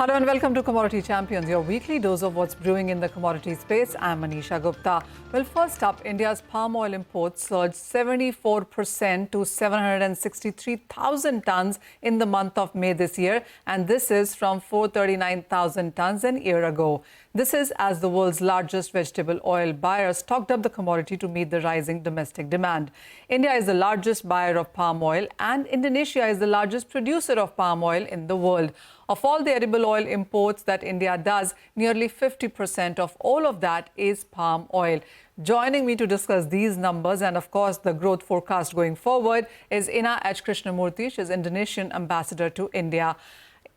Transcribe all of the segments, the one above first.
Hello and welcome to Commodity Champions, your weekly dose of what's brewing in the commodity space. I'm Manisha Gupta. Well, first up, India's palm oil imports surged 74% to 763,000 tons in the month of May this year, and this is from 439,000 tons a year ago. This is as the world's largest vegetable oil buyer stocked up the commodity to meet the rising domestic demand. India is the largest buyer of palm oil, and Indonesia is the largest producer of palm oil in the world. Of all the edible oil imports that India does, nearly 50% of all of that is palm oil. Joining me to discuss these numbers and, of course, the growth forecast going forward is Ina Krisnamurthi. She's Indonesian ambassador to India.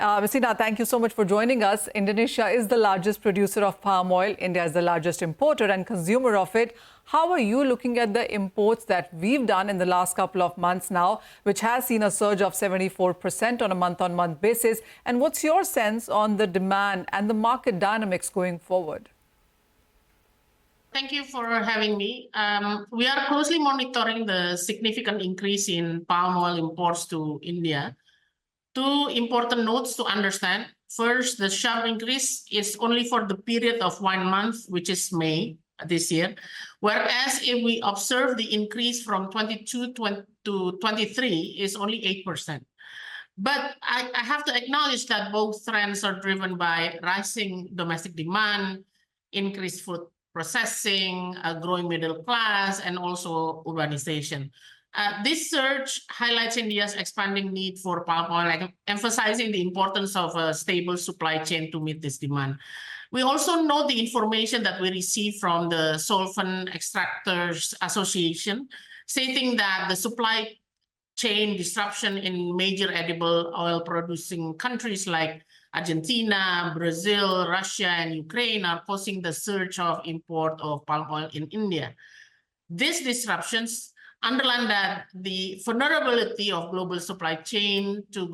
Ms. Ina, thank you so much for joining us. Indonesia is the largest producer of palm oil. India is the largest importer and consumer of it. How are you looking at the imports that we've done in the last couple of months now, which has seen a surge of 74% on a month-on-month basis? And what's your sense on the demand and the market dynamics going forward? Thank you for having me. We are closely monitoring the significant increase in palm oil imports to India. Two important notes to understand. First, the sharp increase is only for the period of 1 month, which is May this year. Whereas if we observe the increase from 22 to 23 is only 8%. But I have to acknowledge that both trends are driven by rising domestic demand, increased food processing, a growing middle class, and also urbanization. This surge highlights India's expanding need for palm oil, emphasizing the importance of a stable supply chain to meet this demand. We also know the information that we receive from the Solvent Extractors Association, stating that the supply chain disruption in major edible oil producing countries like Argentina, Brazil, Russia, and Ukraine are causing the surge of import of palm oil in India. These disruptions underline that the vulnerability of global supply chain to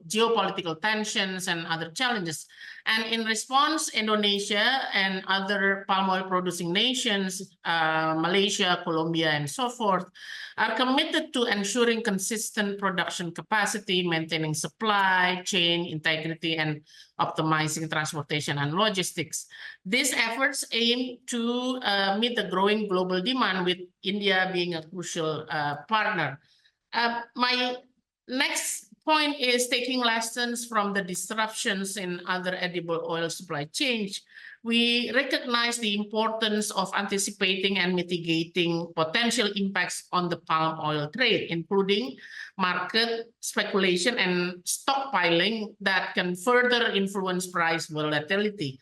geopolitical tensions and other challenges. And in response, Indonesia and other palm oil producing nations, Malaysia, Colombia, and so forth, are committed to ensuring consistent production capacity, maintaining supply chain integrity, and optimizing transportation and logistics. These efforts aim to meet the growing global demand, with India being a crucial partner. My next point is taking lessons from the disruptions in other edible oil supply chains. We recognize the importance of anticipating and mitigating potential impacts on the palm oil trade, including market speculation and stockpiling that can further influence price volatility.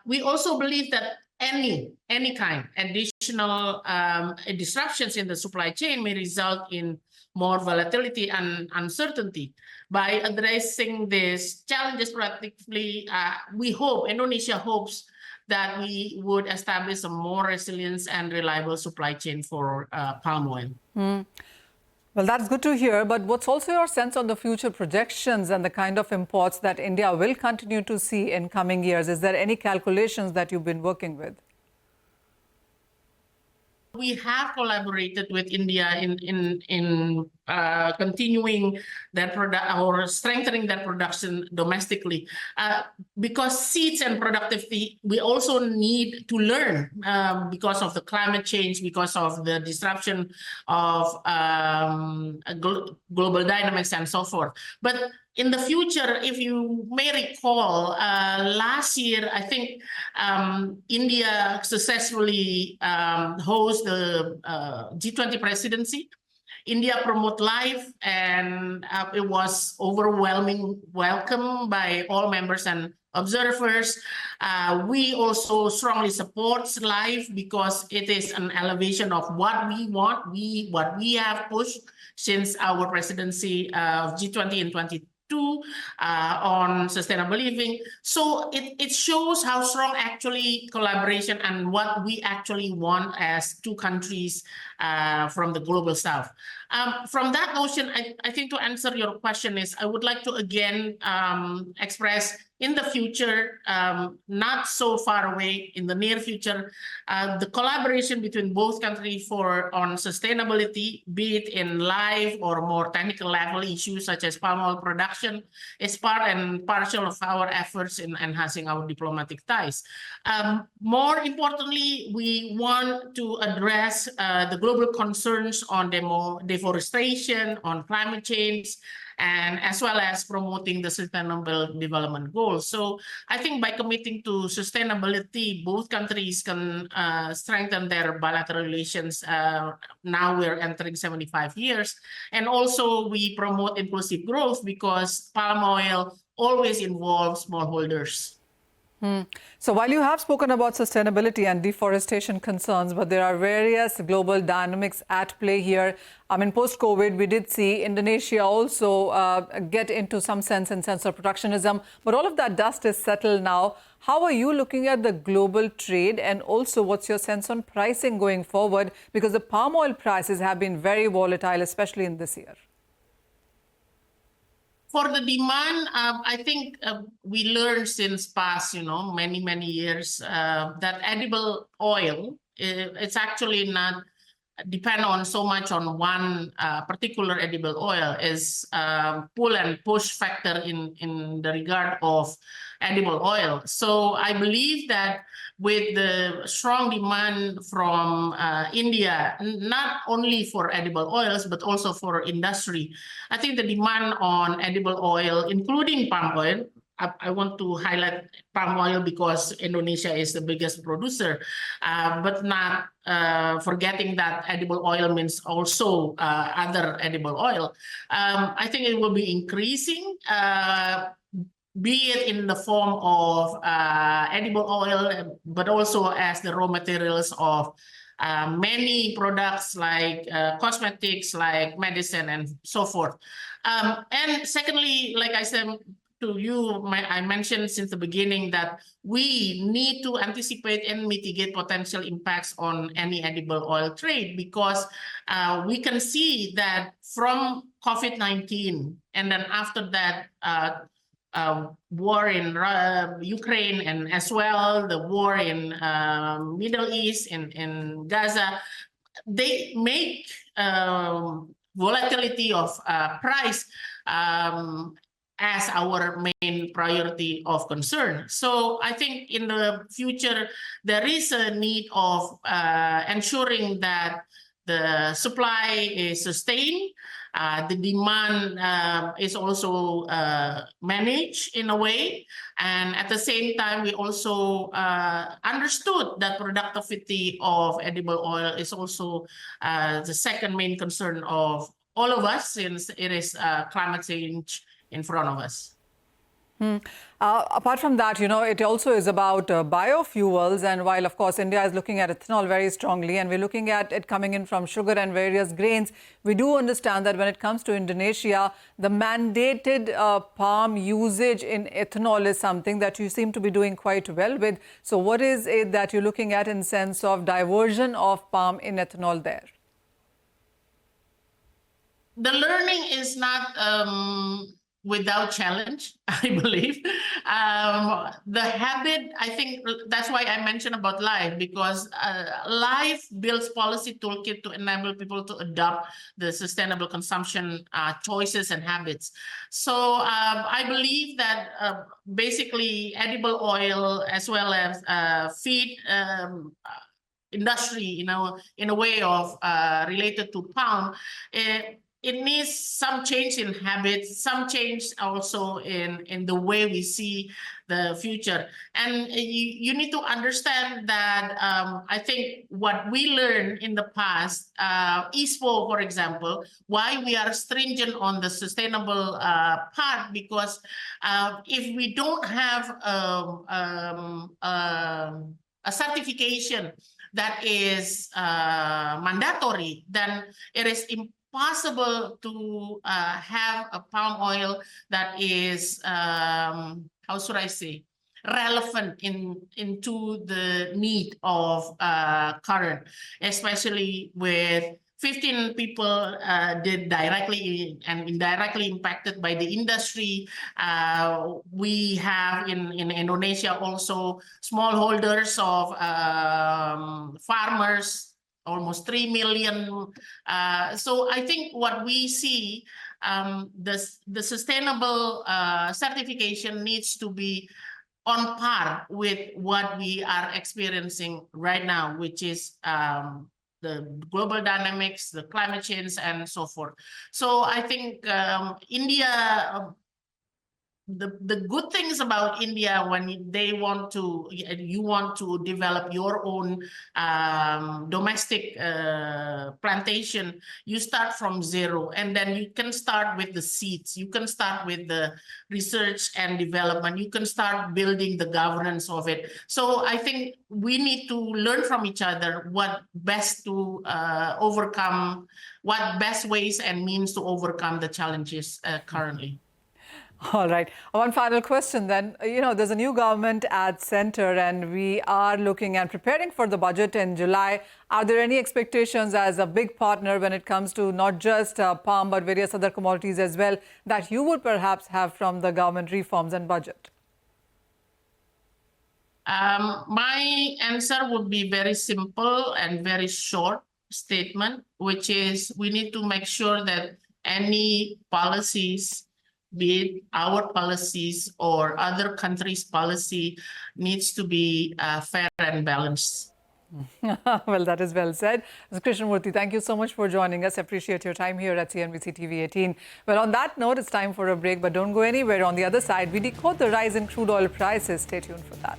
We also believe that any kind additional disruptions in the supply chain may result in more volatility and uncertainty. By addressing these challenges proactively, Indonesia hopes that we would establish a more resilient and reliable supply chain for palm oil. Well, that's good to hear. But what's also your sense on the future projections and the kind of imports that India will continue to see in coming years? Is there any calculations that you've been working with? We have collaborated with India in continuing that product or strengthening that production domestically, because seeds and productivity we also need to learn because of the climate change, because of the disruption of global dynamics and so forth. But in the future, if you may recall, last year, I think India successfully hosted the G20 presidency. India promote life, and it was overwhelming welcome by all members and observers. We also strongly support life because it is an elevation of what we want, what we have pushed since our presidency of G20 in 2022 on sustainable living. So it shows how strong actually collaboration and what we actually want as two countries from the global south. From that notion, I think to answer your question is, I would like to again express in the future, not so far away, in the near future, the collaboration between both countries on sustainability, be it in live or more technical level issues such as palm oil production, is part and parcel of our efforts in enhancing our diplomatic ties. More importantly, we want to address the global concerns on deforestation, on climate change, and as well as promoting the Sustainable Development Goals. So I think by committing to sustainability, both countries can strengthen their bilateral relations. Now we're entering 75 years. And also we promote inclusive growth because palm oil always involves smallholders. So while you have spoken about sustainability and deforestation concerns, but there are various global dynamics at play here. I mean, post-COVID, we did see Indonesia also get into some sense of protectionism, but all of that dust is settled now. How are you looking at the global trade, and also what's your sense on pricing going forward? Because the palm oil prices have been very volatile, especially in this year. For the demand, I think we learned since past, many years that edible oil, it's actually not depend on so much on one particular edible oil. Is pull and push factor in the regard of edible oil. So I believe that with the strong demand from India, not only for edible oils, but also for industry, I think the demand on edible oil, including palm oil, I want to highlight palm oil because Indonesia is the biggest producer, but not forgetting that edible oil means also other edible oil. I think it will be increasing, be it in the form of edible oil, but also as the raw materials of many products like cosmetics, like medicine, and so forth. And secondly, like I said to you, I mentioned since the beginning that we need to anticipate and mitigate potential impacts on any edible oil trade, because we can see that from COVID-19 and then after that war in Ukraine, and as well the war in Middle East, in Gaza, they make volatility of price as our main priority of concern. So I think in the future, there is a need of ensuring that the supply is sustained, the demand is also managed in a way, and at the same time, we also understood that productivity of edible oil is also the second main concern of all of us, since it is climate change in front of us. Apart from that, it also is about biofuels. And while, of course, India is looking at ethanol very strongly, and we're looking at it coming in from sugar and various grains, we do understand that when it comes to Indonesia, the mandated palm usage in ethanol is something that you seem to be doing quite well with. So what is it that you're looking at in sense of diversion of palm in ethanol there? The learning is not without challenge, I believe. The habit, I think that's why I mentioned about LIFE, because LIFE builds policy toolkit to enable people to adopt the sustainable consumption choices and habits. So I believe that basically edible oil as well as feed industry, in a way of related to palm, it needs some change in habits, some change also in the way we see the future. And you need to understand that I think what we learned in the past, ISPO, for example, why we are stringent on the sustainable part, because if we don't have a certification that is mandatory, then it is possible to have a palm oil that is, how should I say, relevant into the need of current, especially with 15 people did directly and indirectly impacted by the industry. We have in Indonesia also smallholders of farmers, almost 3 million. So I think what we see, the sustainable certification needs to be on par with what we are experiencing right now, which is the global dynamics, the climate change, and so forth. So I think India, the good things about India when they want to, you want to develop your own domestic plantation, you start from zero, and then you can start with the seeds. You can start with the research and development. You can start building the governance of it. So I think we need to learn from each other what best to overcome, what best ways and means to overcome the challenges currently. All right. One final question then. There's a new government at center and we are looking and preparing for the budget in July. Are there any expectations as a big partner when it comes to not just palm but various other commodities as well that you would perhaps have from the government reforms and budget? My answer would be very simple and very short statement, which is we need to make sure that any policies, be it our policies or other countries' policy, needs to be fair and balanced. Well, that is well said. Mr. Krisnamurthi, thank you so much for joining us. Appreciate your time here at CNBC TV18. Well, on that note, it's time for a break, but don't go anywhere. On the other side, we decode the rise in crude oil prices. Stay tuned for that.